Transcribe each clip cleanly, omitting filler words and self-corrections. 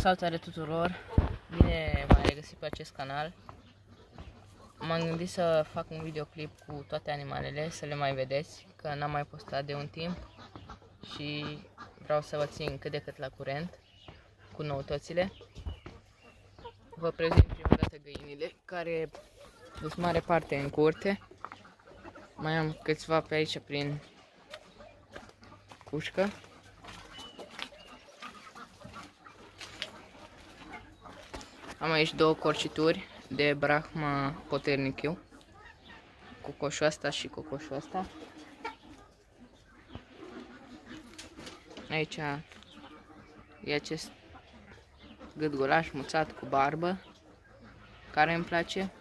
Salutare tuturor! Bine v-am regăsit pe acest canal. M-am gândit să fac un videoclip cu toate animalele, să le mai vedeți, că n-am mai postat de un timp și vreau să vă țin cât de cât la curent cu noutățile. Vă prezint prima dată găinile, care sunt mare parte în curte. Mai am câțiva pe aici prin cușcă. Am aici două corcituri de Brahma Poternichiu, cocoșul ăsta și cocoșul ăsta. Aici e acest gâtgulaș muțat cu barbă, care îmi place.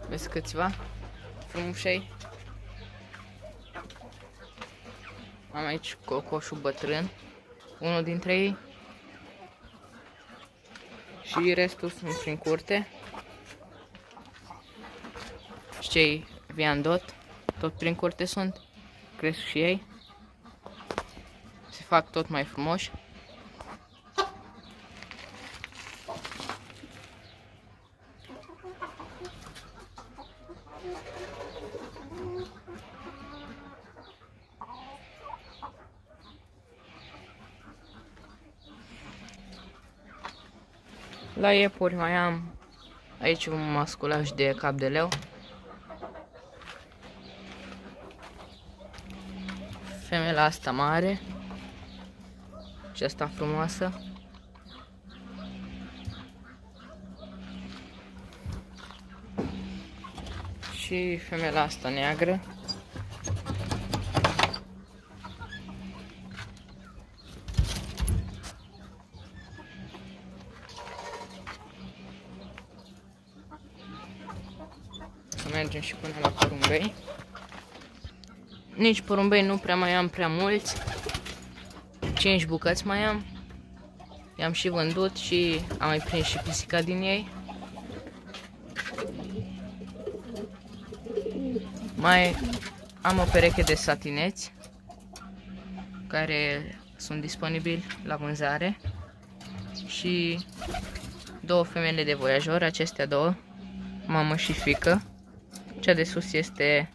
Vezi câțiva frumușei. Am aici cocoșul bătrân, unul dintre ei, și restul sunt prin curte. Și cei viandot, tot prin curte sunt, cresc și ei, se fac tot mai frumoși. La iepuri mai am aici un masculaș de cap de leu, femela asta mare și asta frumoasă, și femela asta neagră. Mergem și până la porumbei. Nici porumbei nu prea mai am prea mulți. 5 bucăți mai am. I-am și vândut și am mai prins și pisica din ei. Mai am o pereche de satineți care sunt disponibili la vânzare și două femele de voiajor, acestea două, mamă și fiică. Cea de sus este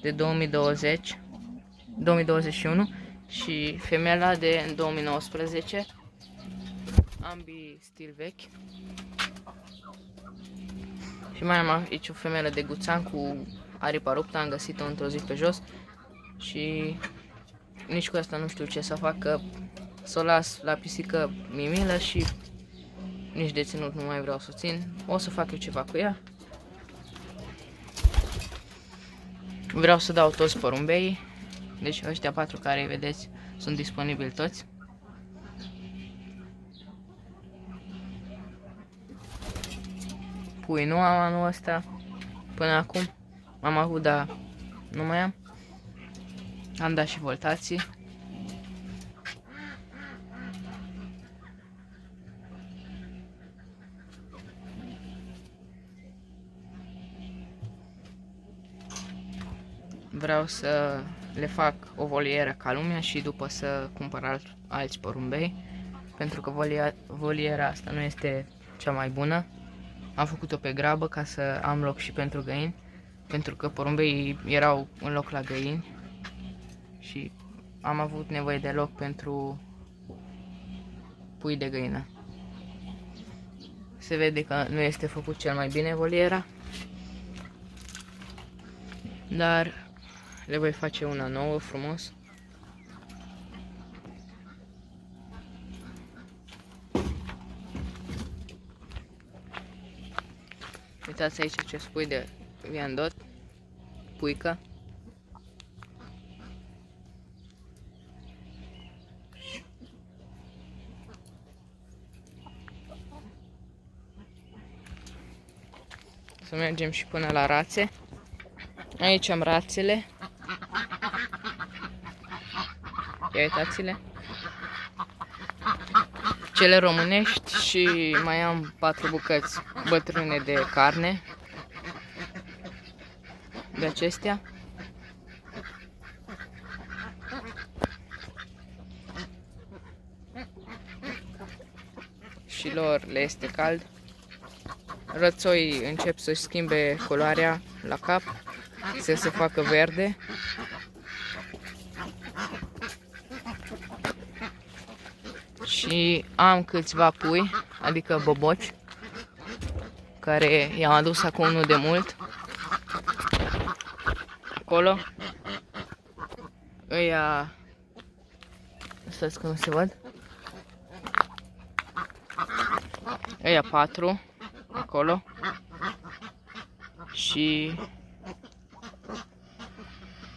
de 2021 și femela de 2019, ambii stil vechi. Și mai am aici o femelă de guțan cu aripa ruptă, am găsit-o într-o zi pe jos și nici cu asta nu știu ce să fac, că să o las la pisică mimilă și nici de ținut nu mai vreau să o țin. O să fac eu ceva cu ea. Vreau să dau toți porumbeii, deci ăștia 4 care îi vedeți sunt disponibili toți. Pui nu am anul ăsta, până acum am avut, dar nu mai am. Am dat și voltații. Vreau să le fac o volieră ca lumea și după să cumpăr alți porumbei, pentru că voliera asta nu este cea mai bună. Am făcut-o pe grabă ca să am loc și pentru găini, pentru că porumbeii erau în loc la găini și am avut nevoie de loc pentru pui de găină. Se vede că nu este făcut cel mai bine voliera, dar le voi face una nouă, frumos. Uitați aici ce spui de viandot, puică. Să mergem și până la rațe. Aici am rațele. Ia uitați-le. Cele românești și mai am 4 bucăți bătrâne de carne. De acestea. și lor le este cald. Rățoii încep să-și schimbe culoarea la cap, să se facă verde. Și am câțiva pui, adică boboci, care i-am adus acum unul de mult. Acolo. Ăia... Stați că nu se văd. Ăia 4. Acolo. Și...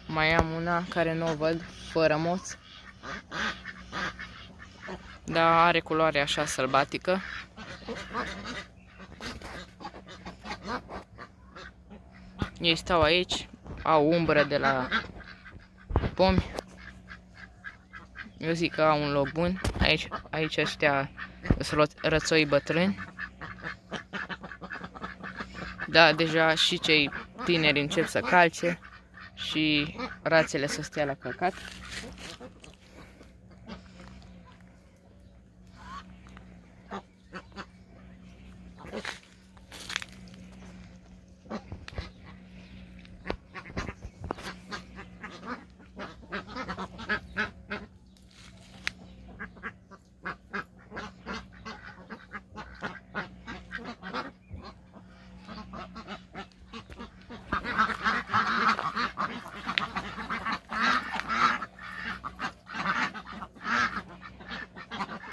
mai am una care nu o văd, fără moț. Dar are culoare așa sălbatică. Ei stau aici, au umbră de la pomi. Eu zic că au un loc bun. Aici ăștia sunt rățoi bătrâni. Da, deja și cei tineri încep să calce și rațele să stea la căcat.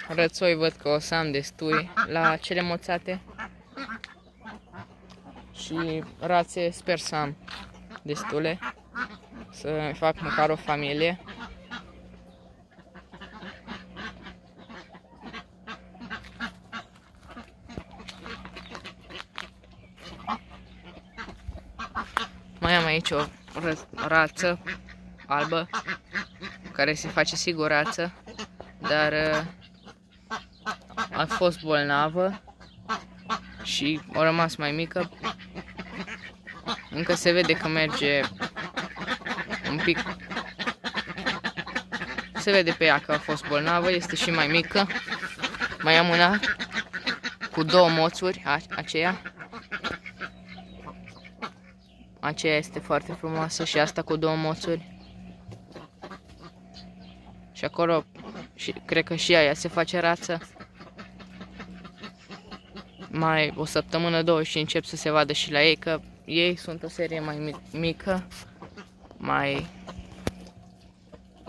Rățoi văd că o să am destui la cele moțate. Și rațe sper să am destule. Să fac măcar o familie. Mai am aici o rață albă, care se face sigur rață, dar a fost bolnavă și a rămas mai mică. Încă se vede că merge un pic. Se vede pe ea că a fost bolnavă, este și mai mică. Mai am una cu 2 moțuri, aceea. Aceea este foarte frumoasă și asta cu 2 moțuri. Și acolo, cred că și aia se face rață. Mai o săptămână, 2 și încep să se vadă și la ei că ei sunt o serie mai mică,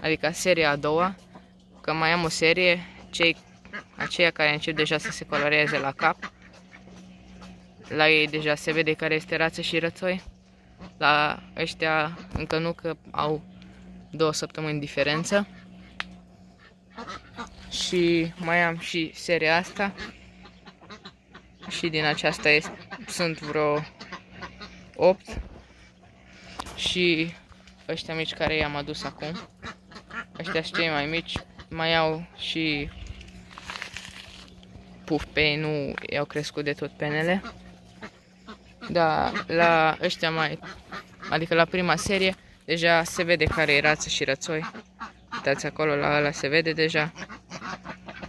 adică seria a doua, că mai am o serie, aceia care încep deja să se coloreze la cap. La ei deja se vede care este rață și rățoi. La ăștia încă nu, că au 2 săptămâni diferență. Și mai am și seria asta. Și din aceasta sunt vreo 8. Și ăștia mici care i-am adus acum. Ăștia sunt cei mai mici. Mai au și pufpei, nu i-au crescut de tot penele. Dar la ăștia adică la prima serie, deja se vede care e rață și rățoi. Uitați acolo, la ăla se vede deja.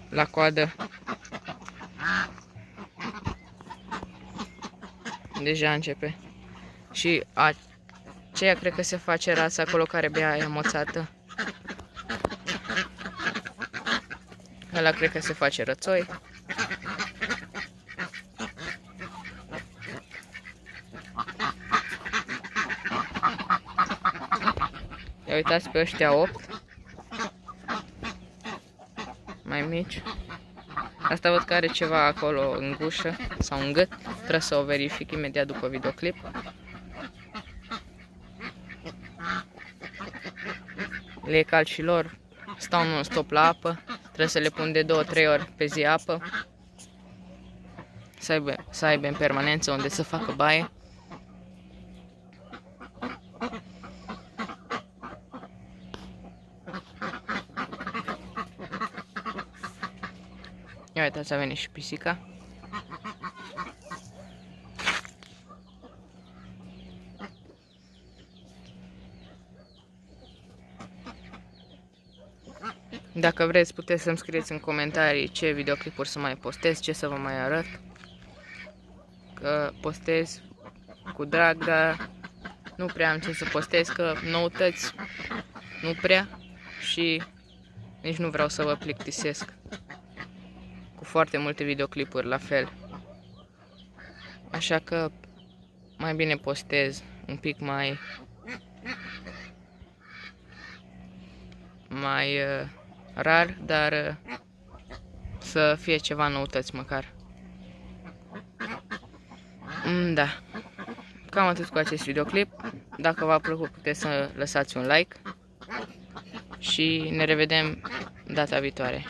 La coadă. Deja începe. Și aceea cred că se face rața acolo care bea aia moțată. Ăla cred că se face rățoi. Ia uitați pe ăștia 8. Mai mici. Asta văd că are ceva acolo în gușă sau în gât. Trebuie să o verific imediat după videoclip. Le e cald și lor. Stau non-stop la apă. Trebuie să le pun de 2-3 ori pe zi apă. Să aibă în permanență unde să facă baie. Ia uitați, a venit și pisica. Dacă vreți, puteți să-mi scrieți în comentarii ce videoclipuri să mai postez, ce să vă mai arăt. Că postez cu drag, dar nu prea am ce să postez, că noutăți nu prea și nici nu vreau să vă plictisesc cu foarte multe videoclipuri la fel. Așa că mai bine postez un pic mai rar, dar să fie ceva noutăți măcar. Da. Cam atât cu acest videoclip. Dacă v-a plăcut, puteți să lăsați un like și ne revedem data viitoare.